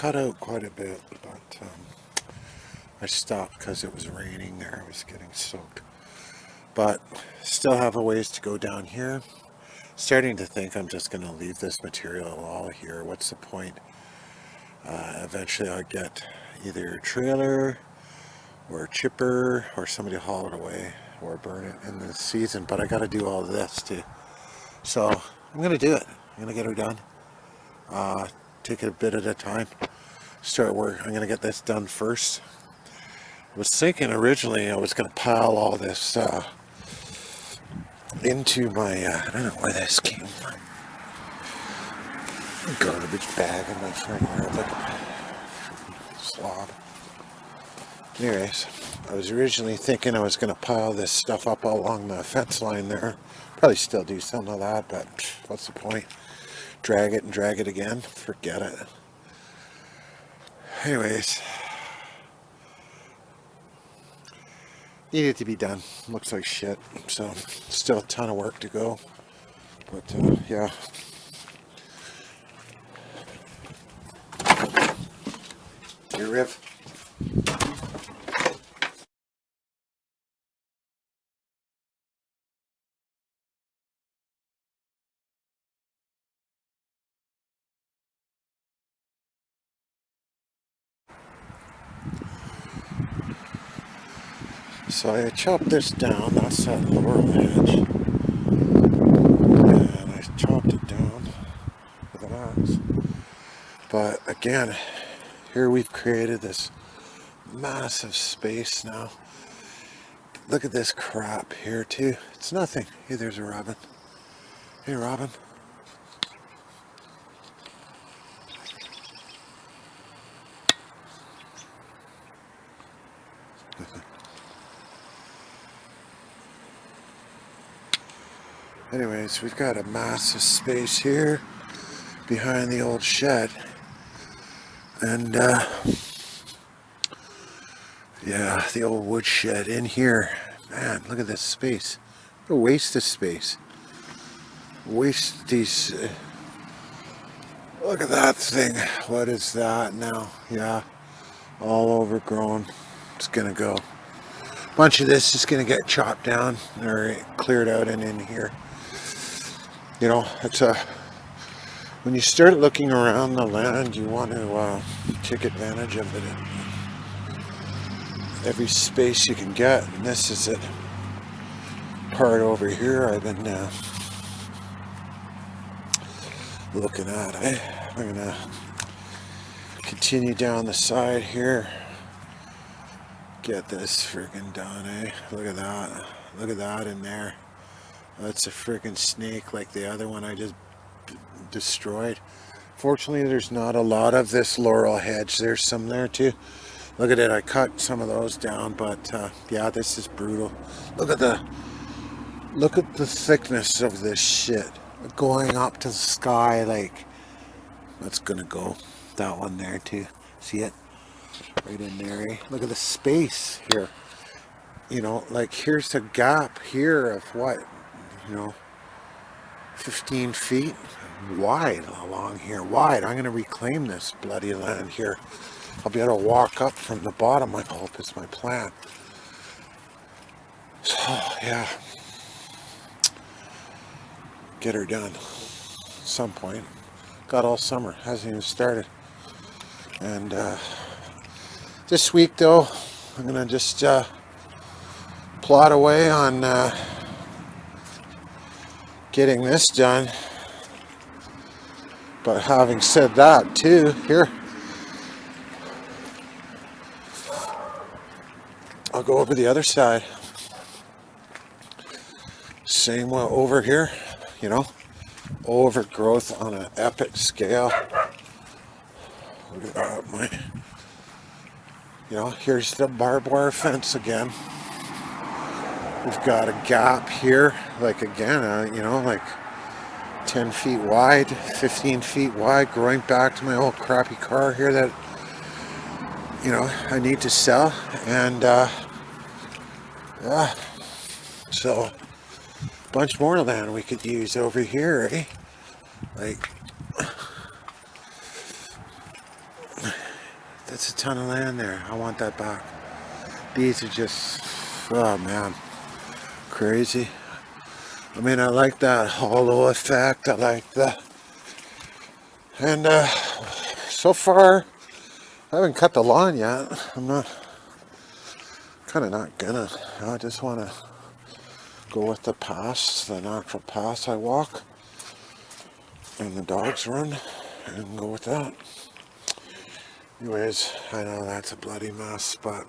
cut out quite a bit, but I stopped because it was raining there. I was getting soaked. But still have a ways to go down here. Starting to think I'm just going to leave this material all here. What's the point? Eventually I'll get either a trailer or a chipper or somebody haul it away or burn it in the season. But I got to do all this too. So I'm going to do it. I'm going to get her done. Take it a bit at a time. Start work. I'm going to get this done first. I was thinking originally I was going to pile all this into my, I don't know where this came from, garbage bag in my front yard, like a slob. Anyways, I was originally thinking I was going to pile this stuff up along the fence line there. Probably still do some of that, but what's the point? Drag it and drag it again? Forget it. Anyways, needed to be done. Looks like shit, so still a ton of work to go. But yeah. Here, Riv. So I chopped this down. That's that laurel hedge. And I chopped it down with an axe. But again, here we've created this massive space now. Look at this crap here too. It's nothing. Hey, there's a robin. Hey, robin. Anyways, we've got a massive space here behind the old shed. And yeah, the old wood shed in here. Man, look at this space. What a waste of space. Waste these. Look at that thing. What is that now? Yeah, all overgrown. It's gonna go. A bunch of this is gonna get chopped down or cleared out and in here. You know, it's a. When you start looking around the land, you want to take advantage of it. Every space you can get, and this is it. Part over here I've been looking at. I'm gonna continue down the side here. Get this friggin' done, Look at that. Look at that in there. That's a friggin' snake like the other one I just destroyed. Fortunately, there's not a lot of this laurel hedge. There's some there too. Look at it. I cut some of those down, but yeah, this is brutal. Look at the thickness of this shit going up to the sky. Like, that's gonna go. That one there too. See it? Right in there. Look at the space here. You know, like here's a gap here of what? You know, 15 feet wide along here. Wide. I'm going to reclaim this bloody land here. I'll be able to walk up from the bottom, I hope, is my plan. So, yeah. Get her done. At some point. Got all summer. Hasn't even started. And this week, though, I'm going to just plot away on getting this done. But having said that too, here I'll go over the other side. Same way over here, you know, overgrowth on an epic scale. Look at that, you know, here's the barbed wire fence again. We've got a gap here, like again, you know, like 10 feet wide, 15 feet wide, going back to my old crappy car here that, you know, I need to sell. And yeah, so a bunch more land we could use over here, Like, ton of land there. I want that back. These are just, oh man, crazy. I mean, I like that hollow effect. I like that. And so far, I haven't cut the lawn yet. I'm not, kind of not gonna. I just want to go with the paths, the natural paths I walk, and the dogs run, and go with that. Anyways, I know that's a bloody mess, but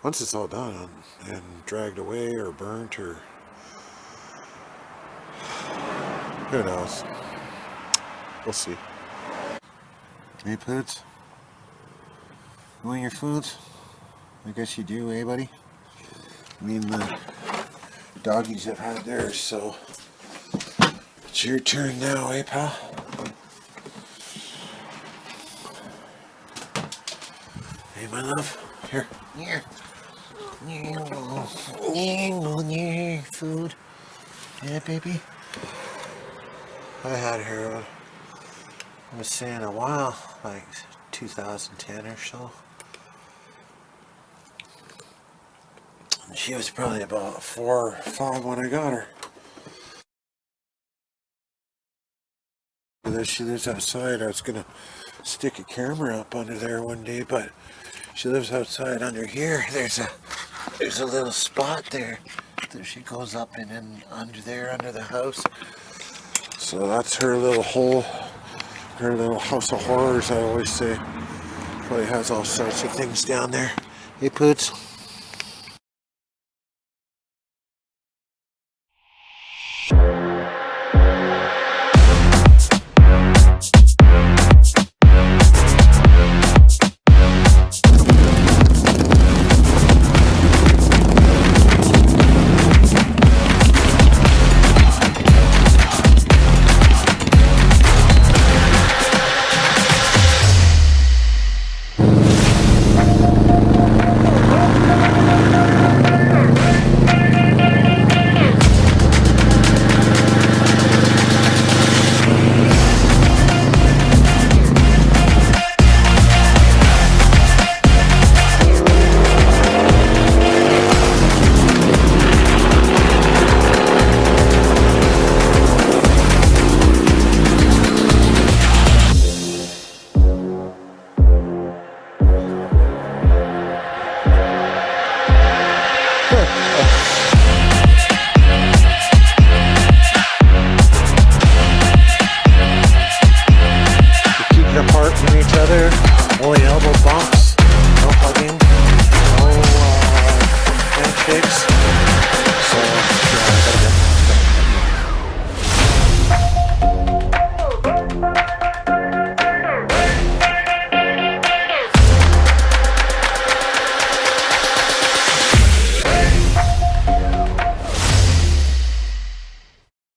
once it's all done and dragged away or burnt or who knows, we'll see. Hey Poots, you want your food? I guess you do, eh buddy? I mean, the doggies have had theirs, so it's your turn now, eh pal? Hey my love, here. Here. Here, food. Yeah, baby. I had her, I was saying a while, like 2010 or so. She was probably about 4 or 5 when I got her. She lives outside. I was gonna stick a camera up under there one day, but she lives outside under here. There's a little spot there that she goes up and in under there under the house. So that's her little hole, her little house of horrors, I always say. Probably has all sorts of things down there. Hey Poots.